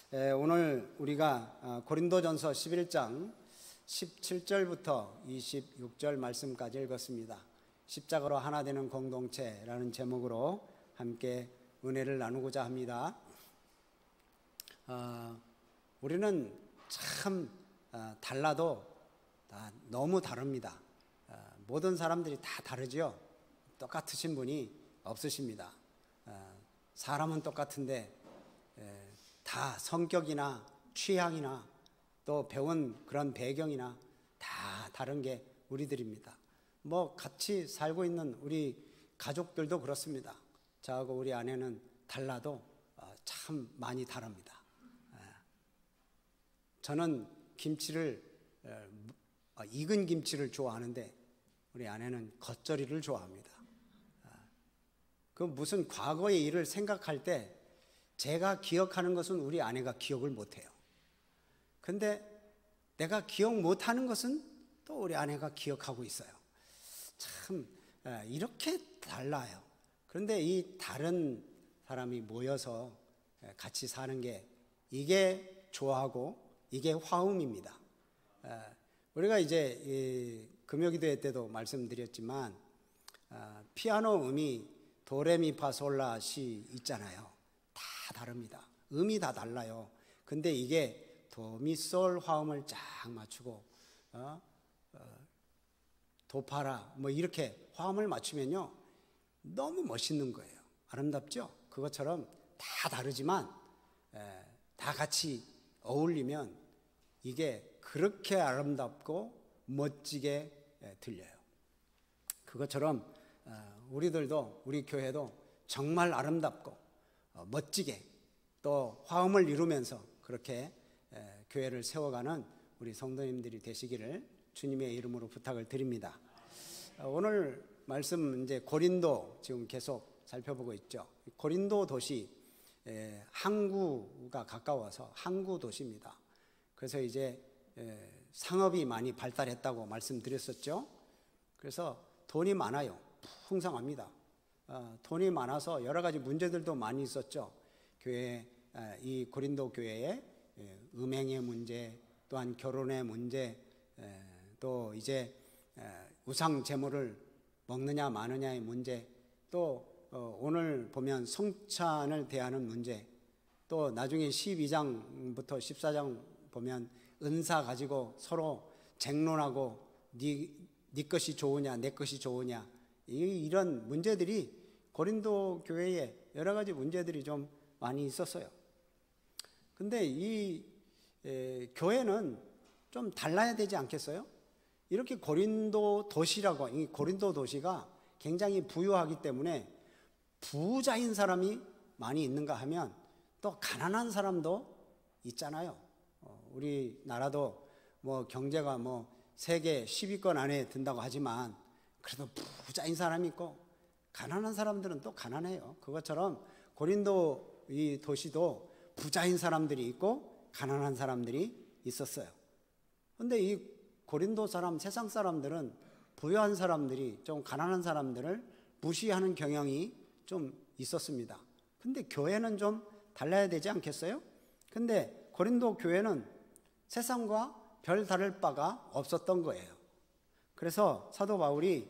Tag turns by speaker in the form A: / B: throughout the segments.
A: 오늘 우리가 고린도전서 11장 17절부터 26절 말씀까지 읽었습니다. 십자가로 하나 되는 공동체라는 제목으로 함께 은혜를 나누고자 합니다. 우리는 참 달라도 너무 다릅니다. 모든 사람들이 다 다르죠. 똑같으신 분이 없으십니다. 사람은 똑같은데 다 성격이나 취향이나 또 배운 그런 배경이나 다 다른 게 우리들입니다. 같이 살고 있는 우리 가족들도 그렇습니다. 저하고 우리 아내는 달라도 참 많이 다릅니다. 저는 김치를 익은 김치를 좋아하는데 우리 아내는 겉절이를 좋아합니다. 그 무슨 과거의 일을 생각할 때 제가 기억하는 것은 우리 아내가 기억을 못해요. 근데 내가 기억 못하는 것은 또 우리 아내가 기억하고 있어요. 참 이렇게 달라요. 그런데 이 다른 사람이 모여서 같이 사는 게 이게 좋아하고 이게 화음입니다. 우리가 이제 금요기도회 때도 말씀드렸지만 피아노 음이 도레미파솔라시 있잖아요. 다 다릅니다. 음이 다 달라요. 근데 이게 도미솔 화음을 쫙 맞추고 도파라 이렇게 화음을 맞추면요 너무 멋있는 거예요. 아름답죠? 그것처럼 다 다르지만 다 같이 어울리면 이게 그렇게 아름답고 멋지게 들려요. 그것처럼 우리들도 우리 교회도 정말 아름답고 멋지게 또 화음을 이루면서 그렇게 교회를 세워가는 우리 성도님들이 되시기를 주님의 이름으로 부탁을 드립니다. 오늘 말씀 이제 고린도 지금 계속 살펴보고 있죠. 고린도 도시 항구가 가까워서 항구 도시입니다. 그래서 이제 상업이 많이 발달했다고 말씀드렸었죠. 그래서 돈이 많아요. 풍성합니다. 돈이 많아서 여러 가지 문제들도 많이 있었죠. 이 고린도 교회에 음행의 문제, 또한 결혼의 문제, 또 이제 우상 제물을 먹느냐 마느냐의 문제, 또 오늘 보면 성찬을 대하는 문제, 또 나중에 12장부터 14장 보면 은사 가지고 서로 쟁론하고 네 것이 좋으냐 내 것이 좋으냐 이런 문제들이 고린도 교회에 여러 가지 문제들이 좀 많이 있었어요. 근데 이 교회는 좀 달라야 되지 않겠어요? 이렇게 고린도 도시라고, 이 고린도 도시가 굉장히 부유하기 때문에 부자인 사람이 많이 있는가 하면 또 가난한 사람도 있잖아요. 우리나라도 경제가 세계 10위권 안에 든다고 하지만 그래도 부자인 사람이 있고 가난한 사람들은 또 가난해요. 그것처럼 고린도 이 도시도 부자인 사람들이 있고 가난한 사람들이 있었어요. 그런데 이 고린도 사람, 세상 사람들은 부유한 사람들이 좀 가난한 사람들을 무시하는 경향이 좀 있었습니다. 근데 교회는 좀 달라야 되지 않겠어요? 근데 고린도 교회는 세상과 별 다를 바가 없었던 거예요. 그래서 사도 바울이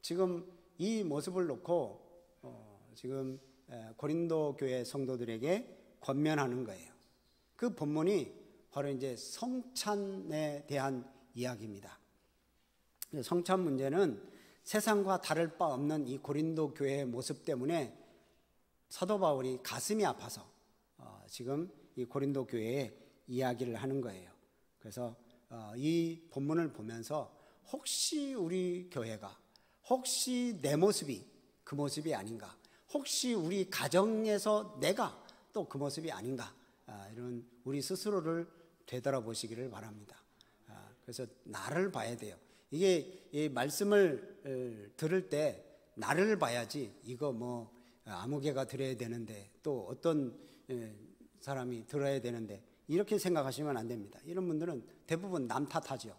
A: 지금 이 모습을 놓고 지금 고린도 교회 성도들에게 권면하는 거예요. 그 본문이 바로 이제 성찬에 대한 이야기입니다. 성찬 문제는 세상과 다를 바 없는 이 고린도 교회의 모습 때문에 사도 바울이 가슴이 아파서 지금 이 고린도 교회에 이야기를 하는 거예요. 그래서 이 본문을 보면서 혹시 우리 교회가 혹시 내 모습이 그 모습이 아닌가, 혹시 우리 가정에서 내가 또 그 모습이 아닌가, 이런 우리 스스로를 되돌아보시기를 바랍니다. 그래서 나를 봐야 돼요. 이게 이 말씀을 들을 때 나를 봐야지 이거 아무개가 들어야 되는데 또 어떤 사람이 들어야 되는데 이렇게 생각하시면 안 됩니다. 이런 분들은 대부분 남 탓하죠.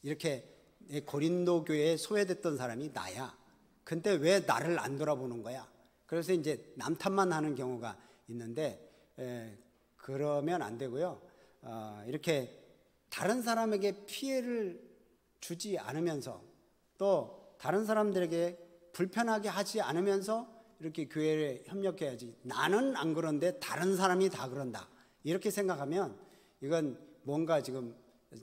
A: 이렇게 고린도 교회에 소외됐던 사람이 나야. 근데 왜 나를 안 돌아보는 거야? 그래서 이제 남 탓만 하는 경우가 있는데 그러면 안 되고요. 이렇게 다른 사람에게 피해를 주지 않으면서 또 다른 사람들에게 불편하게 하지 않으면서 이렇게 교회에 협력해야지. 나는 안 그런데 다른 사람이 다 그런다. 이렇게 생각하면 이건 뭔가 지금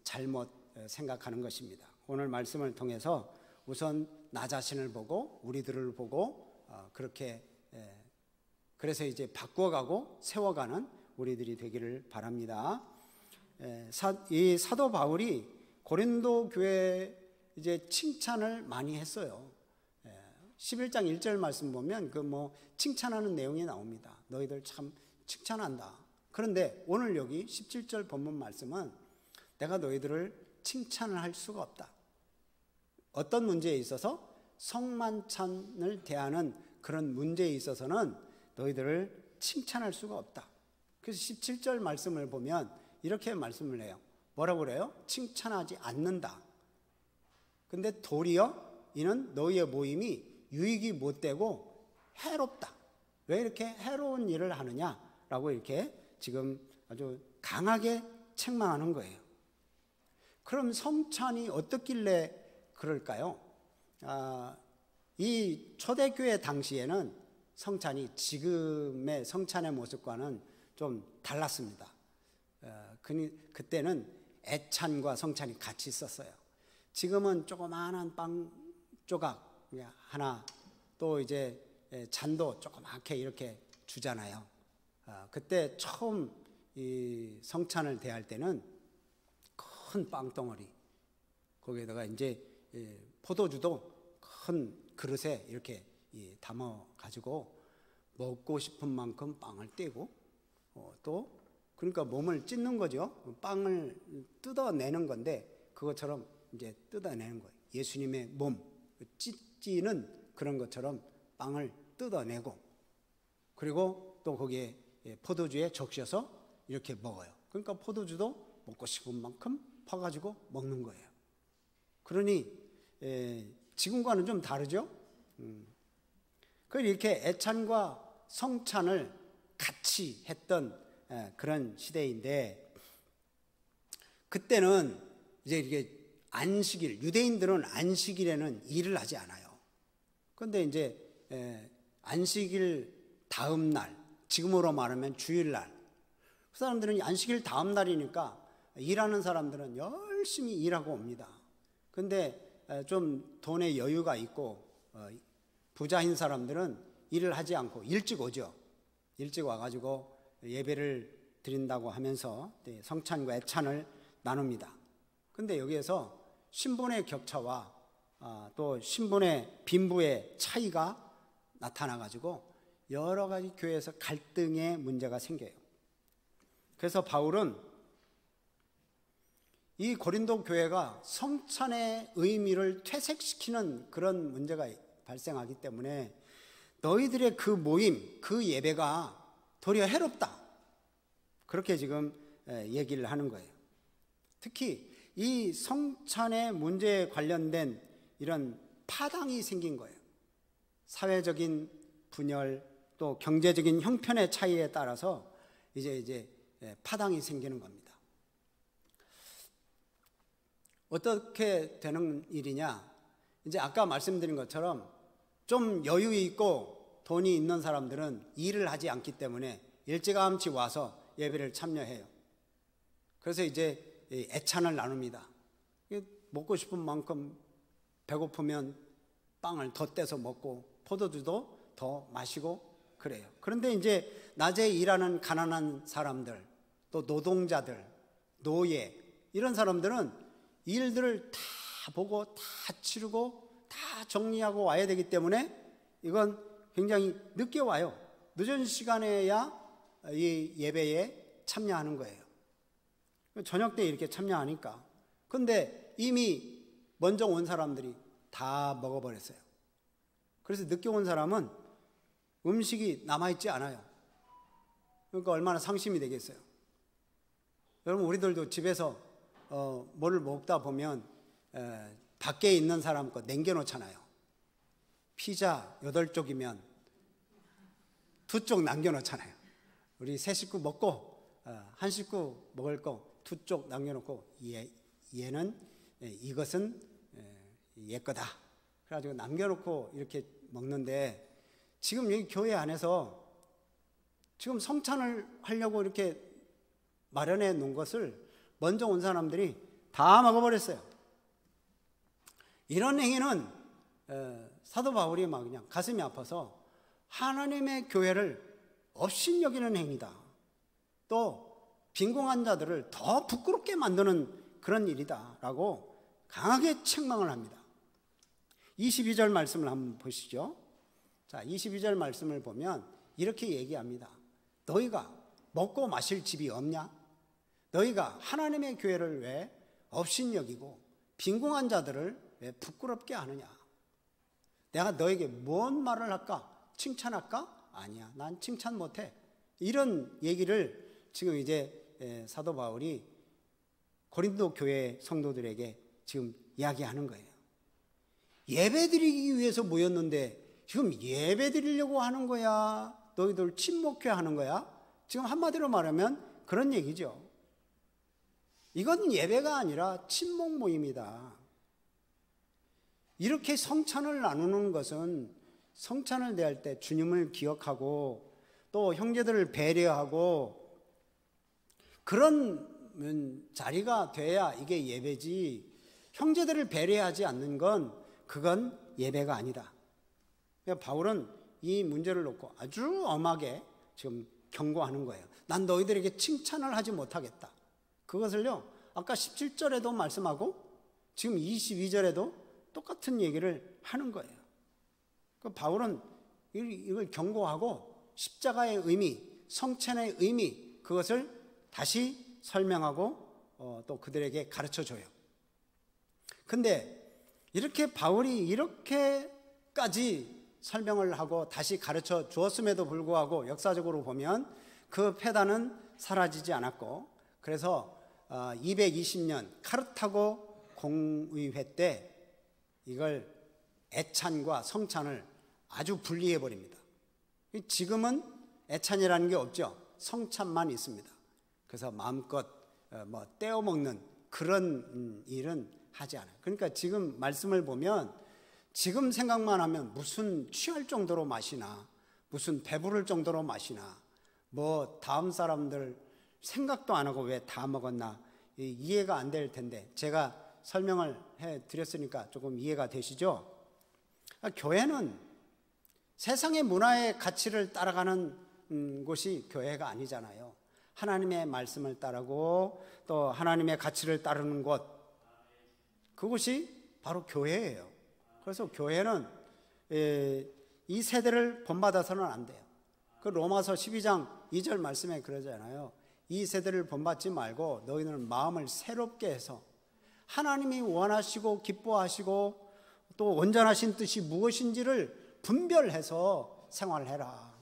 A: 잘못 생각하는 것입니다. 오늘 말씀을 통해서 우선 나 자신을 보고 우리들을 보고 그렇게 그래서 이제 바꿔가고 세워가는 우리들이 되기를 바랍니다. 이 사도 바울이 고린도 교회 이제 칭찬을 많이 했어요. 11장 1절 말씀 보면 그 뭐 칭찬하는 내용이 나옵니다. 너희들 참 칭찬한다. 그런데 오늘 여기 17절 본문 말씀은 내가 너희들을 칭찬을 할 수가 없다. 어떤 문제에 있어서 성만찬을 대하는 그런 문제에 있어서는 너희들을 칭찬할 수가 없다. 그래서 17절 말씀을 보면 이렇게 말씀을 해요. 뭐라고 그래요? 칭찬하지 않는다. 근데 도리어 이는 너희의 모임이 유익이 못되고 해롭다. 왜 이렇게 해로운 일을 하느냐라고 이렇게 지금 아주 강하게 책망하는 거예요. 그럼 성찬이 어떻길래 그럴까요? 이 초대교회 당시에는 성찬이 지금의 성찬의 모습과는 좀 달랐습니다. 그때는 애찬과 성찬이 같이 있었어요. 지금은 조그마한 빵 조각 하나 또 이제 잔도 조그맣게 이렇게 주잖아요. 그때 처음 이 성찬을 대할 때는 큰 빵덩어리 거기에다가 이제 포도주도 큰 그릇에 이렇게 담아 가지고 먹고 싶은 만큼 빵을 떼고 또 그러니까 몸을 찢는 거죠. 빵을 뜯어내는 건데 그것처럼 이제 뜯어내는 거예요. 예수님의 몸 찢기는 그런 것처럼 빵을 뜯어내고 그리고 또 거기에 포도주에 적셔서 이렇게 먹어요. 그러니까 포도주도 먹고 싶은 만큼 퍼가지고 먹는 거예요. 그러니 지금과는 좀 다르죠. 이렇게 애찬과 성찬을 같이 했던 그런 시대인데 그때는 이제 이게 안식일, 유대인들은 안식일에는 일을 하지 않아요. 그런데 이제 안식일 다음 날, 지금으로 말하면 주일날, 그 사람들은 안식일 다음 날이니까 일하는 사람들은 열심히 일하고 옵니다. 근데 좀 돈에 여유가 있고 부자인 사람들은 일을 하지 않고 일찍 오죠. 일찍 와가지고 예배를 드린다고 하면서 성찬과 애찬을 나눕니다. 근데 여기에서 신분의 격차와 또 신분의 빈부의 차이가 나타나가지고 여러 가지 교회에서 갈등의 문제가 생겨요. 그래서 바울은 이 고린도 교회가 성찬의 의미를 퇴색시키는 그런 문제가 발생하기 때문에 너희들의 그 모임, 그 예배가 도리어 해롭다. 그렇게 지금 얘기를 하는 거예요. 특히 이 성찬의 문제에 관련된 이런 파당이 생긴 거예요. 사회적인 분열 또 경제적인 형편의 차이에 따라서 이제 파당이 생기는 겁니다. 어떻게 되는 일이냐? 이제 아까 말씀드린 것처럼 좀 여유 있고 돈이 있는 사람들은 일을 하지 않기 때문에 일찌감치 와서 예배를 참여해요. 그래서 이제 애찬을 나눕니다. 먹고 싶은 만큼 배고프면 빵을 더 떼서 먹고 포도주도 더 마시고 그래요. 그런데 이제 낮에 일하는 가난한 사람들, 또 노동자들, 노예 이런 사람들은 일들을 다 보고 다 치르고 다 정리하고 와야 되기 때문에 이건 굉장히 늦게 와요. 늦은 시간에야 이 예배에 참여하는 거예요. 저녁 때 이렇게 참여하니까. 근데 이미 먼저 온 사람들이 다 먹어버렸어요. 그래서 늦게 온 사람은 음식이 남아있지 않아요. 그러니까 얼마나 상심이 되겠어요. 여러분 우리들도 집에서 뭐를 먹다 보면 밖에 있는 사람 거 남겨놓잖아요. 피자 8쪽이면 2쪽 남겨놓잖아요. 우리 세 식구 먹고 한 식구 먹을 거 두 쪽 남겨놓고 얘는 이것은 얘 거다. 그래가지고 남겨놓고 이렇게 먹는데 지금 여기 교회 안에서 지금 성찬을 하려고 이렇게 마련해 놓은 것을 먼저 온 사람들이 다 먹어버렸어요. 이런 행위는 사도 바울이 막 그냥 가슴이 아파서 하나님의 교회를 업신여기는 행위다. 또 빈궁한 자들을 더 부끄럽게 만드는 그런 일이다라고 강하게 책망을 합니다. 22절 말씀을 한번 보시죠. 자, 22절 말씀을 보면 이렇게 얘기합니다. 너희가 먹고 마실 집이 없냐? 너희가 하나님의 교회를 왜 업신여기고 빈궁한 자들을 왜 부끄럽게 하느냐? 내가 너에게 뭔 말을 할까? 칭찬할까? 아니야, 난 칭찬 못해. 이런 얘기를 지금 이제 사도 바울이 고린도 교회 성도들에게 지금 이야기하는 거예요. 예배 드리기 위해서 모였는데 지금 예배 드리려고 하는 거야? 너희들 친목회 하는 거야? 지금 한마디로 말하면 그런 얘기죠. 이건 예배가 아니라 친목 모임이다. 이렇게 성찬을 나누는 것은 성찬을 대할 때 주님을 기억하고 또 형제들을 배려하고 그런 자리가 돼야 이게 예배지, 형제들을 배려하지 않는 건 그건 예배가 아니다. 바울은 이 문제를 놓고 아주 엄하게 지금 경고하는 거예요. 난 너희들에게 칭찬을 하지 못하겠다. 그것을요, 아까 17절에도 말씀하고 지금 22절에도 똑같은 얘기를 하는 거예요. 바울은 이걸 경고하고 십자가의 의미, 성찬의 의미, 그것을 다시 설명하고 또 그들에게 가르쳐줘요. 근데 이렇게 바울이 이렇게까지 설명을 하고 다시 가르쳐 주었음에도 불구하고 역사적으로 보면 그 폐단은 사라지지 않았고, 그래서 220년 카르타고 공의회 때 이걸 애찬과 성찬을 아주 분리해 버립니다. 지금은 애찬이라는 게 없죠. 성찬만 있습니다. 그래서 마음껏 떼어 먹는 그런 일은 하지 않아요. 그러니까 지금 말씀을 보면 지금 생각만 하면 무슨 취할 정도로 마시나, 무슨 배부를 정도로 마시나, 뭐 다음 사람들 생각도 안 하고 왜 다 먹었나 이해가 안 될 텐데 제가 설명을 해드렸으니까 조금 이해가 되시죠? 교회는 세상의 문화의 가치를 따라가는 곳이 교회가 아니잖아요. 하나님의 말씀을 따르고 또 하나님의 가치를 따르는 곳, 그것이 바로 교회예요. 그래서 교회는 이 세대를 본받아서는 안 돼요. 그 로마서 12장 2절 말씀에 그러잖아요. 이 세대를 본받지 말고 너희는 마음을 새롭게 해서 하나님이 원하시고 기뻐하시고 또 온전하신 뜻이 무엇인지를 분별해서 생활해라.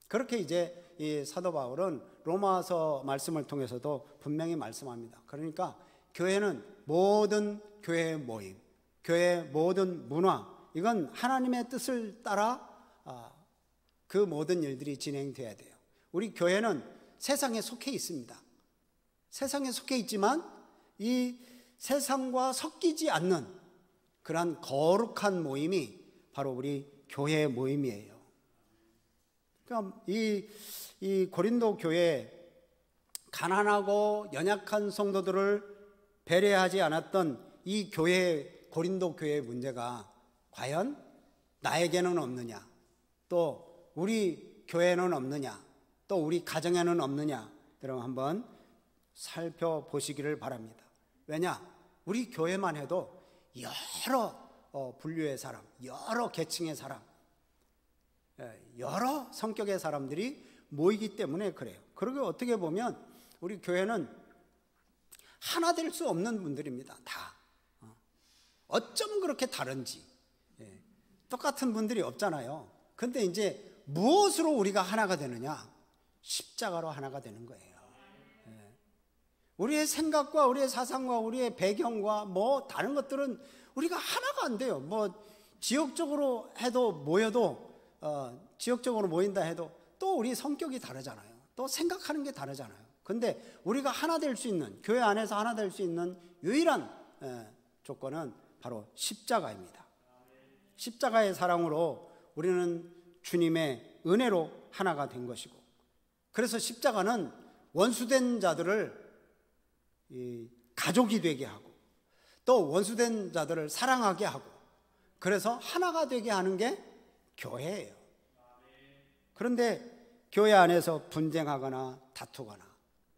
A: 그렇게 이제 이 사도 바울은 로마서 말씀을 통해서도 분명히 말씀합니다. 그러니까 교회는 모든 교회의 모임, 교회의 모든 문화, 이건 하나님의 뜻을 따라 그 모든 일들이 진행돼야 돼요. 우리 교회는 세상에 속해 있습니다. 세상에 속해 있지만 이 세상과 섞이지 않는 그러한 거룩한 모임이 바로 우리 교회의 모임이에요. 그러니까 이 고린도 교회 가난하고 연약한 성도들을 배려하지 않았던 이 교회, 고린도 교회의 문제가 과연 나에게는 없느냐, 또 우리 교회는 없느냐, 또 우리 가정에는 없느냐, 여러분 한번 살펴보시기를 바랍니다. 왜냐? 우리 교회만 해도 여러 분류의 사람, 여러 계층의 사람, 여러 성격의 사람들이 모이기 때문에 그래요. 그리고 어떻게 보면 우리 교회는 하나 될 수 없는 분들입니다. 다. 어쩜 그렇게 다른지. 똑같은 분들이 없잖아요. 근데 이제 무엇으로 우리가 하나가 되느냐? 십자가로 하나가 되는 거예요. 우리의 생각과 우리의 사상과 우리의 배경과 뭐 다른 것들은 우리가 하나가 안 돼요. 뭐 지역적으로 해도 모여도 지역적으로 모인다 해도 또 우리 성격이 다르잖아요. 또 생각하는 게 다르잖아요. 근데 우리가 하나 될 수 있는, 교회 안에서 하나 될 수 있는 유일한 조건은 바로 십자가입니다. 십자가의 사랑으로 우리는 주님의 은혜로 하나가 된 것이고, 그래서 십자가는 원수된 자들을 가족이 되게 하고, 또 원수된 자들을 사랑하게 하고, 그래서 하나가 되게 하는 게 교회예요. 그런데 교회 안에서 분쟁하거나 다투거나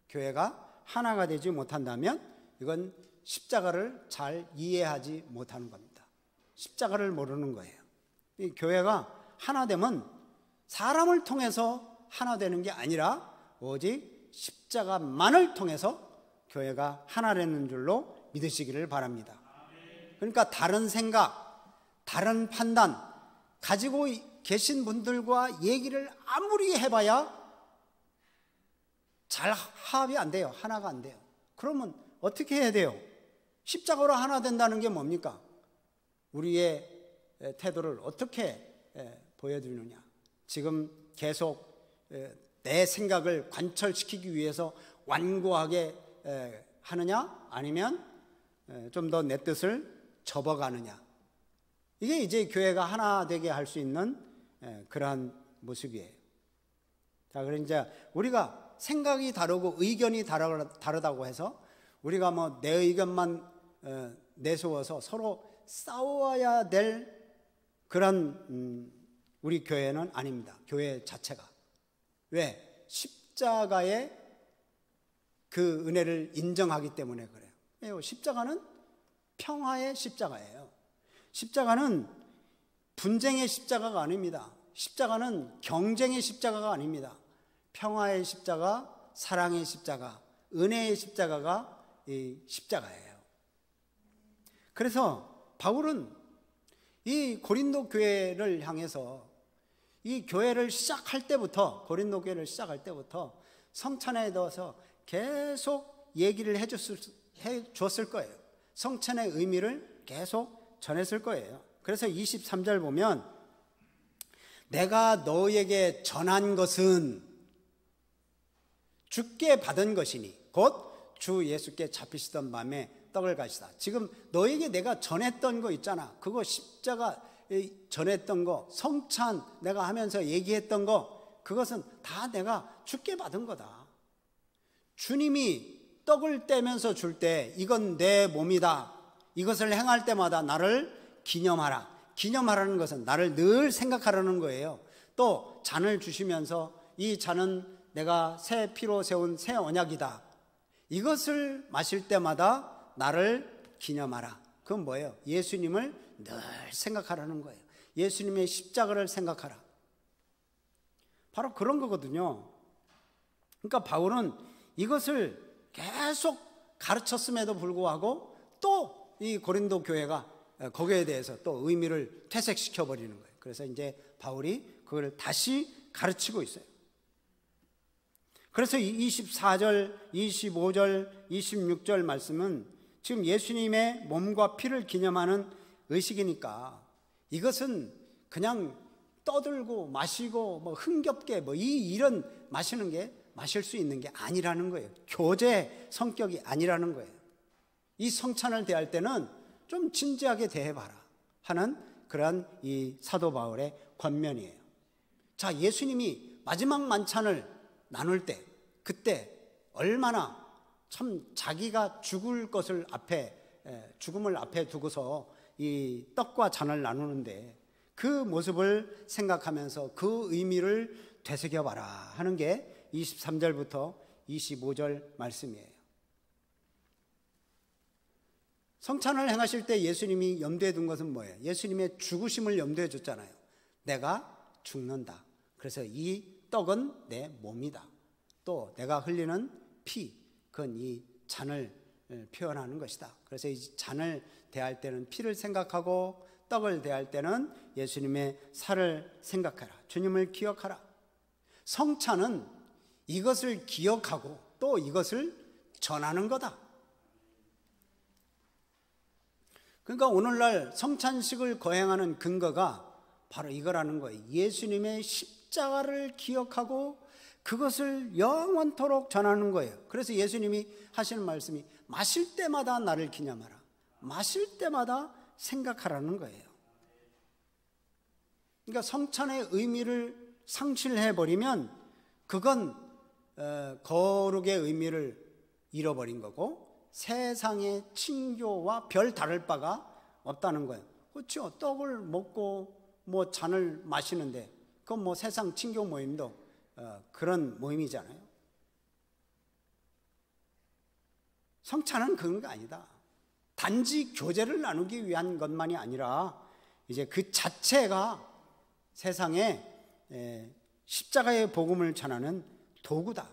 A: 교회가 하나가 되지 못한다면 이건 십자가를 잘 이해하지 못하는 겁니다. 십자가를 모르는 거예요. 이 교회가 하나 되면 사람을 통해서 하나 되는 게 아니라 오직 십자가만을 통해서 교회가 하나 되는 줄로 믿으시기를 바랍니다. 그러니까 다른 생각, 다른 판단 가지고 계신 분들과 얘기를 아무리 해봐야 잘 합이 안 돼요. 하나가 안 돼요. 그러면 어떻게 해야 돼요? 십자가로 하나 된다는 게 뭡니까? 우리의 태도를 어떻게 보여드리느냐. 지금 계속 내 생각을 관철시키기 위해서 완고하게 하느냐, 아니면 좀 더 내 뜻을 접어가느냐. 이게 이제 교회가 하나 되게 할 수 있는 그러한 모습이에요. 자, 그럼 이제 우리가 생각이 다르고 의견이 다르다고 해서 우리가 뭐 내 의견만 내세워서 서로 싸워야 될 그런 우리 교회는 아닙니다. 교회 자체가. 왜? 십자가의 그 은혜를 인정하기 때문에 그래요. 십자가는 평화의 십자가예요. 십자가는 분쟁의 십자가가 아닙니다. 십자가는 경쟁의 십자가가 아닙니다. 평화의 십자가, 사랑의 십자가, 은혜의 십자가가 이 십자가예요. 그래서 바울은 이 고린도 교회를 향해서 이 교회를 시작할 때부터, 고린도 교회를 시작할 때부터 성찬에 대해서 계속 얘기를 해줬을 거예요. 성찬의 의미를 계속 전했을 거예요. 그래서 23절 보면 내가 너에게 전한 것은 주께 받은 것이니 곧 주 예수께 잡히시던 밤에 떡을 가시다. 지금 너에게 내가 전했던 거 있잖아. 그거 십자가 전했던 거, 성찬 내가 하면서 얘기했던 거, 그것은 다 내가 주께 받은 거다. 주님이 떡을 떼면서 줄 때 이건 내 몸이다. 이것을 행할 때마다 나를 기념하라. 기념하라는 것은 나를 늘 생각하라는 거예요. 또 잔을 주시면서 이 잔은 내가 새 피로 세운 새 언약이다. 이것을 마실 때마다 나를 기념하라. 그건 뭐예요? 예수님을 늘 생각하라는 거예요. 예수님의 십자가를 생각하라. 바로 그런 거거든요. 그러니까 바울은 이것을 계속 가르쳤음에도 불구하고 또 이 고린도 교회가 거기에 대해서 또 의미를 퇴색시켜 버리는 거예요. 그래서 이제 바울이 그걸 다시 가르치고 있어요. 그래서 24절, 25절, 26절 말씀은 지금 예수님의 몸과 피를 기념하는 의식이니까 이것은 그냥 떠들고 마시고 뭐 흥겹게 뭐 이런 마실 수 있는 게 아니라는 거예요. 교제 성격이 아니라는 거예요. 이 성찬을 대할 때는 좀 진지하게 대해봐라 하는 그러한 이 사도 바울의 권면이에요. 자, 예수님이 마지막 만찬을 나눌 때 그때 얼마나 참 자기가 죽을 것을 죽음을 앞에 두고서 이 떡과 잔을 나누는데 그 모습을 생각하면서 그 의미를 되새겨봐라 하는 게 23절부터 25절 말씀이에요. 성찬을 행하실 때 예수님이 염두에 둔 것은 뭐예요? 예수님의 죽으심을 염두에 뒀잖아요. 내가 죽는다. 그래서 이 떡은 내 몸이다. 또 내가 흘리는 피, 그건 이 잔을 표현하는 것이다. 그래서 이 잔을 대할 때는 피를 생각하고 떡을 대할 때는 예수님의 살을 생각하라. 주님을 기억하라. 성찬은 이것을 기억하고 또 이것을 전하는 거다. 그러니까 오늘날 성찬식을 거행하는 근거가 바로 이거라는 거예요. 예수님의 십자가를 기억하고 그것을 영원토록 전하는 거예요. 그래서 예수님이 하시는 말씀이 마실 때마다 나를 기념하라. 마실 때마다 생각하라는 거예요. 그러니까 성찬의 의미를 상실해버리면 그건 거룩의 의미를 잃어버린 거고 세상의 친교와 별 다를 바가 없다는 거예요. 그렇죠. 떡을 먹고 뭐 잔을 마시는데 그건 뭐 세상 친교 모임도 그런 모임이잖아요. 성찬은 그런 거 아니다. 단지 교제를 나누기 위한 것만이 아니라 이제 그 자체가 세상에 십자가의 복음을 전하는 도구다.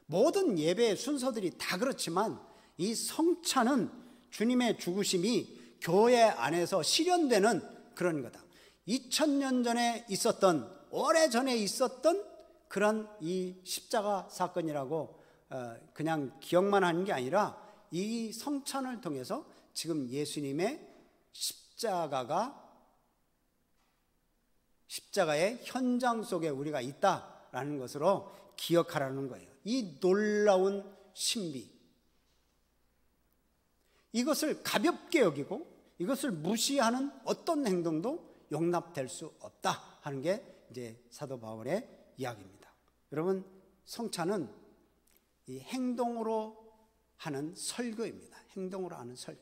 A: 모든 예배의 순서들이 다 그렇지만 이 성찬은 주님의 죽으심이 교회 안에서 실현되는 그런 거다. 2000년 전에 있었던, 오래전에 있었던 그런 이 십자가 사건이라고 그냥 기억만 하는 게 아니라 이 성찬을 통해서 지금 예수님의 십자가의 현장 속에 우리가 있다라는 것으로 기억하라는 거예요. 이 놀라운 신비, 이것을 가볍게 여기고 이것을 무시하는 어떤 행동도 용납될 수 없다 하는 게 이제 사도 바울의 이야기입니다. 여러분, 성찬은 이 행동으로 하는 설교입니다. 행동으로 하는 설교.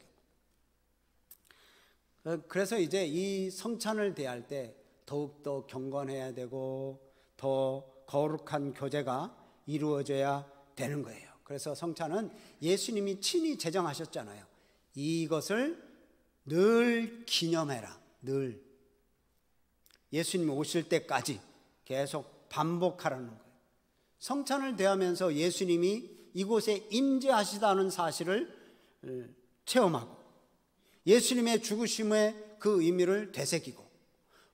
A: 그래서 이제 이 성찬을 대할 때 더욱더 경건해야 되고 더 거룩한 교제가 이루어져야 되는 거예요. 그래서 성찬은 예수님이 친히 제정하셨잖아요. 이것을 늘 기념해라. 늘. 예수님이 오실 때까지 계속 반복하라는 거예요. 성찬을 대하면서 예수님이 이곳에 임재하시다는 사실을 체험하고 예수님의 죽으심의 그 의미를 되새기고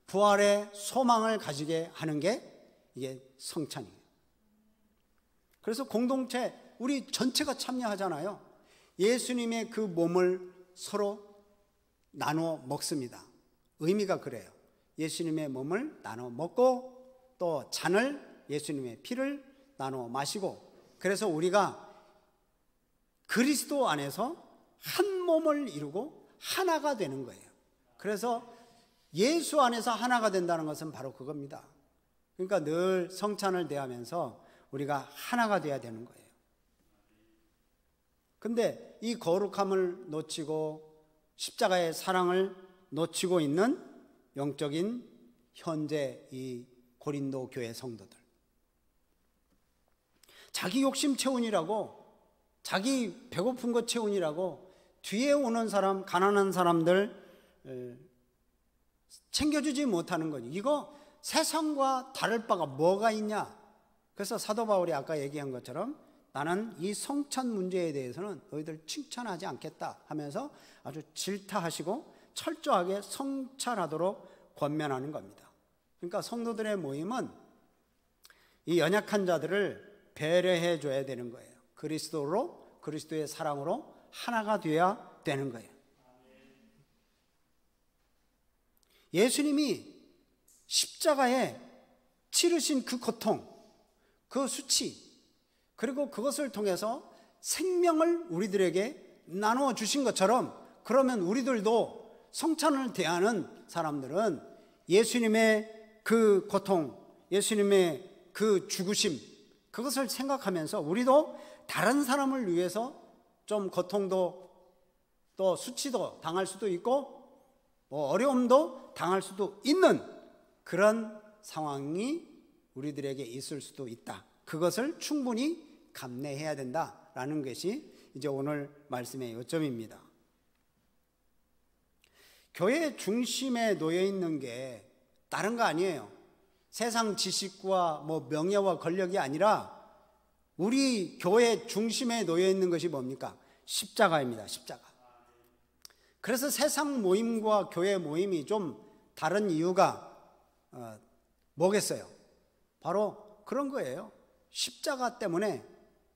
A: 부활의 소망을 가지게 하는 게 이게 성찬이에요. 그래서 공동체 우리 전체가 참여하잖아요. 예수님의 그 몸을 서로 나누어 먹습니다. 의미가 그래요. 예수님의 몸을 나눠 먹고 또 잔을, 예수님의 피를 나눠 마시고, 그래서 우리가 그리스도 안에서 한 몸을 이루고 하나가 되는 거예요. 그래서 예수 안에서 하나가 된다는 것은 바로 그겁니다. 그러니까 늘 성찬을 대하면서 우리가 하나가 돼야 되는 거예요. 근데 이 거룩함을 놓치고 십자가의 사랑을 놓치고 있는 영적인 현재 이 고린도 교회 성도들, 자기 욕심 채운이라고, 자기 배고픈 것 채운이라고 뒤에 오는 사람, 가난한 사람들 챙겨주지 못하는 거니 이거 세상과 다를 바가 뭐가 있냐. 그래서 사도 바울이 아까 얘기한 것처럼 나는 이 성찬 문제에 대해서는 너희들 칭찬하지 않겠다 하면서 아주 질타하시고 철저하게 성찰하도록 권면하는 겁니다. 그러니까 성도들의 모임은 이 연약한 자들을 배려해 줘야 되는 거예요. 그리스도로, 그리스도의 사랑으로 하나가 되어야 되는 거예요. 예수님이 십자가에 치르신 그 고통, 그 수치, 그리고 그것을 통해서 생명을 우리들에게 나누어 주신 것처럼, 그러면 우리들도 성찬을 대하는 사람들은 예수님의 그 고통, 예수님의 그 죽으심, 그것을 생각하면서 우리도 다른 사람을 위해서 좀 고통도 또 수치도 당할 수도 있고 뭐 어려움도 당할 수도 있는 그런 상황이 우리들에게 있을 수도 있다. 그것을 충분히 감내해야 된다라는 것이 이제 오늘 말씀의 요점입니다. 교회 중심에 놓여 있는 게 다른 거 아니에요. 세상 지식과 뭐 명예와 권력이 아니라 우리 교회 중심에 놓여 있는 것이 뭡니까? 십자가입니다. 십자가. 그래서 세상 모임과 교회 모임이 좀 다른 이유가 뭐겠어요? 바로 그런 거예요. 십자가 때문에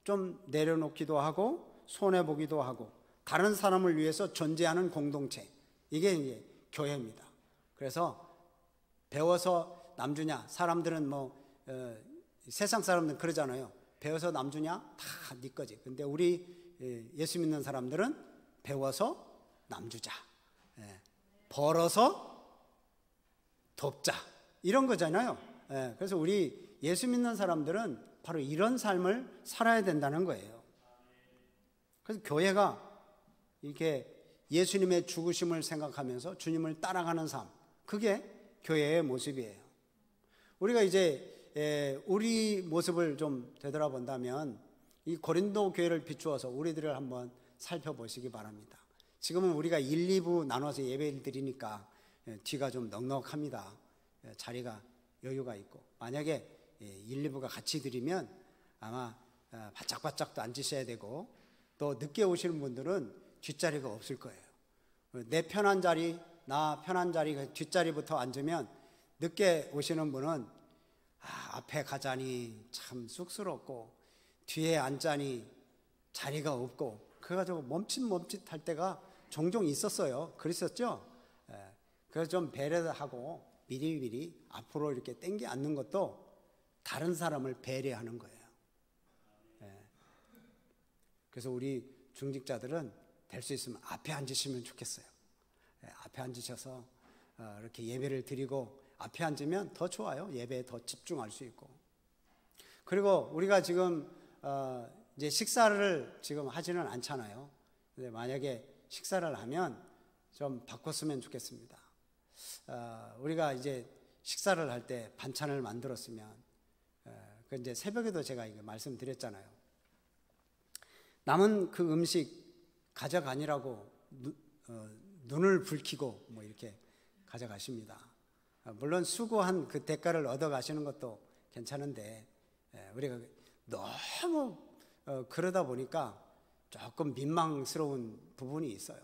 A: 좀 내려놓기도 하고 손해보기도 하고 다른 사람을 위해서 존재하는 공동체, 이게 이제 교회입니다. 그래서 배워서 남주냐, 사람들은 뭐 세상 사람들은 그러잖아요. 배워서 남주냐? 다 네 거지. 근데 우리 예수 믿는 사람들은 배워서 남주자, 벌어서 돕자, 이런 거잖아요. 그래서 우리 예수 믿는 사람들은 바로 이런 삶을 살아야 된다는 거예요. 그래서 교회가 이렇게 예수님의 죽으심을 생각하면서 주님을 따라가는 삶, 그게 교회의 모습이에요. 우리가 이제 우리 모습을 좀 되돌아본다면 이 고린도 교회를 비추어서 우리들을 한번 살펴보시기 바랍니다. 지금은 우리가 1, 2부 나눠서 예배를 드리니까 뒤가 좀 넉넉합니다. 자리가 여유가 있고, 만약에 1, 2부가 같이 드리면 아마 바짝바짝도 앉으셔야 되고, 또 늦게 오시는 분들은 뒷자리가 없을 거예요. 내 편한 자리, 나 편한 자리, 뒷자리부터 앉으면 늦게 오시는 분은 앞에 가자니 참 쑥스럽고 뒤에 앉자니 자리가 없고, 그래가지고 멈칫멈칫할 때가 종종 있었어요. 그랬었죠? 그래서 좀 배려하고 미리미리 앞으로 이렇게 땡겨 앉는 것도 다른 사람을 배려하는 거예요. 그래서 우리 중직자들은 될 수 있으면 앞에 앉으시면 좋겠어요. 앞에 앉으셔서 이렇게 예배를 드리고, 앞에 앉으면 더 좋아요. 예배에 더 집중할 수 있고. 그리고 우리가 지금 이제 식사를 지금 하지는 않잖아요. 근데 만약에 식사를 하면 좀 바꿨으면 좋겠습니다. 우리가 이제 식사를 할 때 반찬을 만들었으면, 그 이제 새벽에도 제가 이거 말씀드렸잖아요. 남은 그 음식 가져가니라고 눈을 붉히고 뭐 이렇게 가져가십니다. 물론 수고한 그 대가를 얻어 가시는 것도 괜찮은데, 우리가 너무 그러다 보니까 조금 민망스러운 부분이 있어요.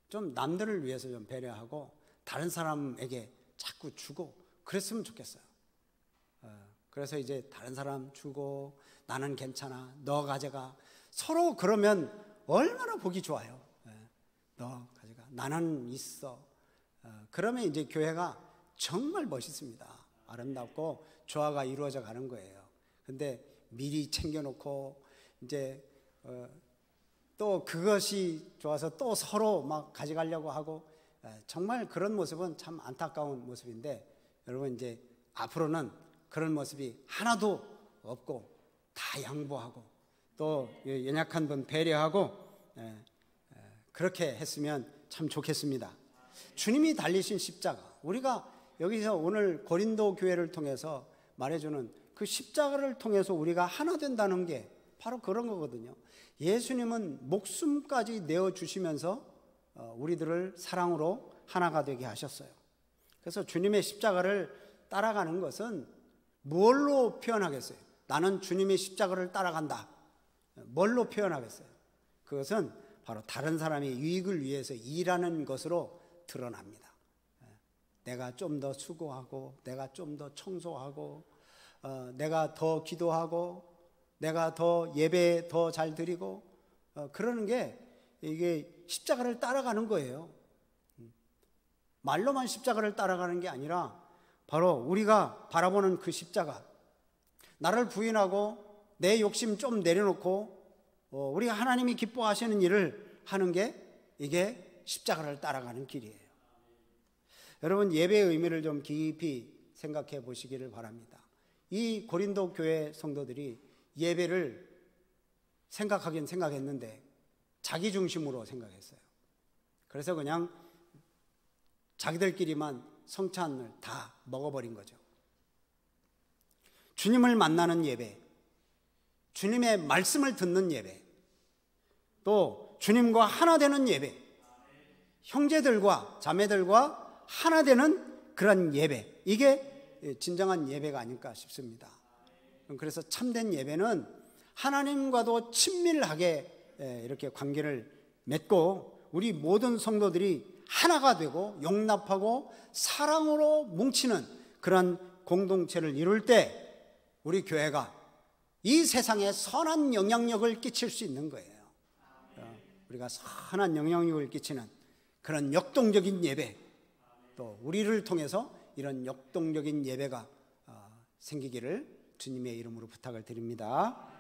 A: 좀 남들을 위해서 좀 배려하고 다른 사람에게 자꾸 주고 그랬으면 좋겠어요. 그래서 이제 다른 사람 주고, 나는 괜찮아, 너 가져가, 서로 그러면 얼마나 보기 좋아요. 너 가져가, 나는 있어. 그러면 이제 교회가 정말 멋있습니다. 아름답고 조화가 이루어져 가는 거예요. 근데 미리 챙겨놓고 이제 또 그것이 좋아서 또 서로 막 가져가려고 하고, 정말 그런 모습은 참 안타까운 모습인데, 여러분 이제 앞으로는 그런 모습이 하나도 없고 다 양보하고 또 연약한 분 배려하고, 그렇게 했으면 참 좋겠습니다. 주님이 달리신 십자가, 우리가 여기서 오늘 고린도 교회를 통해서 말해주는 그 십자가를 통해서 우리가 하나 된다는 게 바로 그런 거거든요. 예수님은 목숨까지 내어주시면서 우리들을 사랑으로 하나가 되게 하셨어요. 그래서 주님의 십자가를 따라가는 것은 뭘로 표현하겠어요? 나는 주님의 십자가를 따라간다. 뭘로 표현하겠어요? 그것은 바로 다른 사람의 유익을 위해서 일하는 것으로 드러납니다. 내가 좀 더 수고하고, 내가 좀 더 청소하고, 내가 더 기도하고, 내가 더 예배 더 잘 드리고, 그러는 게 이게 십자가를 따라가는 거예요. 말로만 십자가를 따라가는 게 아니라 바로 우리가 바라보는 그 십자가, 나를 부인하고 내 욕심 좀 내려놓고 우리가 하나님이 기뻐하시는 일을 하는 게 이게 십자가를 따라가는 길이에요. 여러분, 예배의 의미를 좀 깊이 생각해 보시기를 바랍니다. 이 고린도 교회 성도들이 예배를 생각하긴 생각했는데 자기 중심으로 생각했어요. 그래서 그냥 자기들끼리만 성찬을 다 먹어버린 거죠. 주님을 만나는 예배, 주님의 말씀을 듣는 예배, 또 주님과 하나 되는 예배, 형제들과 자매들과 하나 되는 그런 예배, 이게 진정한 예배가 아닐까 싶습니다. 그래서 참된 예배는 하나님과도 친밀하게 이렇게 관계를 맺고 우리 모든 성도들이 하나가 되고 용납하고 사랑으로 뭉치는 그런 공동체를 이룰 때 우리 교회가 이 세상에 선한 영향력을 끼칠 수 있는 거예요. 우리가 선한 영향력을 끼치는 그런 역동적인 예배, 또 우리를 통해서 이런 역동적인 예배가 생기기를 주님의 이름으로 부탁을 드립니다.